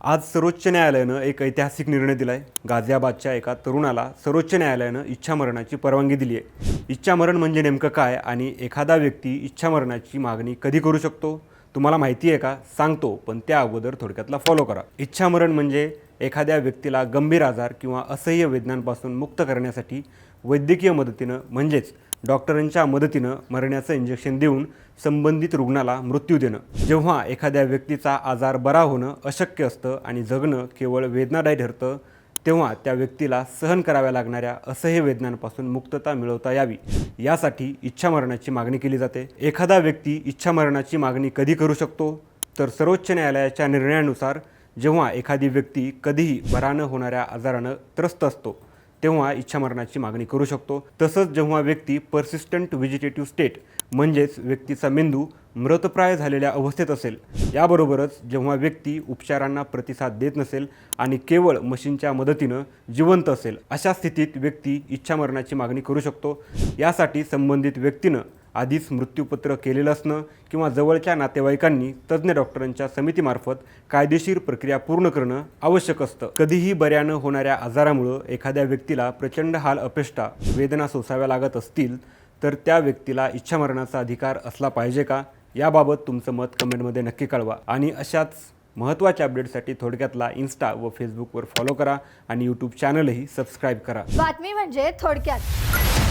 आज सर्वोच्च न्यायालयानं एक ऐतिहासिक निर्णय दिला आहे। गाझियाबादच्या एका तरुणाला सर्वोच्च न्यायालयानं इच्छामरणाची परवानगी दिली आहे। इच्छामरण म्हणजे नेमकं काय आणि एखादा व्यक्ती इच्छामरणाची मागणी कधी करू शकतो तुम्हाला माहिती आहे का? सांगतो, पण त्या अगोदर थोडक्यातला फॉलो करा। इच्छामरण म्हणजे एखाद्या व्यक्तीला गंभीर आजार किंवा असह्य वेदनांपासून मुक्त करण्यासाठी वैद्यकीय मदतीनं म्हणजेच डॉक्टरांच्या मदतीनं मरण्याचं इंजेक्शन देऊन संबंधित रुग्णाला मृत्यू देणं। जेव्हा एखाद्या व्यक्तीचा आजार बरा होणं अशक्य असतं आणि जगणं केवळ वेदनादायी ठरतं, तेव्हा त्या व्यक्तीला सहन कराव्या लागणाऱ्या असह्य वेदनांपासून मुक्तता मिळवता यावी यासाठी इच्छामरणाची मागणी केली जाते। एखादा व्यक्ती इच्छामरणाची मागणी कधी करू शकतो? तर सर्वोच्च न्यायालयाच्या निर्णयानुसार जेव्हा एखादी व्यक्ती कधीही बरा न होणाऱ्या आजारानं त्रस्त असतो तेव्हा इच्छामरणाची मागणी करू शकतो। तसंच जेव्हा व्यक्ती पर्सिस्टंट व्हेजिटेटिव्ह स्टेट म्हणजेच व्यक्तीचा मेंदू मृतप्राय झालेल्या अवस्थेत असेल, याबरोबरच जेव्हा व्यक्ती उपचारांना प्रतिसाद देत नसेल आणि केवळ मशीनच्या मदतीनं जिवंत असेल, अशा स्थितीत व्यक्ती इच्छामरणाची मागणी करू शकतो। यासाठी संबंधित व्यक्तीनं आधीच मृत्यूपत्र केलेलं असणं किंवा जवळच्या नातेवाईकांनी तज्ज्ञ डॉक्टरांच्या समितीमार्फत कायदेशीर प्रक्रिया पूर्ण करणं आवश्यक असतं। कधीही बऱ्या न होणाऱ्या आजारामुळे एखाद्या व्यक्तीला प्रचंड हाल अपेष्टा वेदना सोसाव्या लागत असतील तर त्या व्यक्तीला इच्छामरणाचा अधिकार असला पाहिजे का? याबाबत तुमचं मत कमेंटमध्ये नक्की कळवा आणि अशाच महत्त्वाच्या अपडेटसाठी थोडक्यातला इन्स्टा व फेसबुकवर फॉलो करा आणि यूट्यूब चॅनलही सबस्क्राईब करा। बातमी म्हणजे थोडक्यात।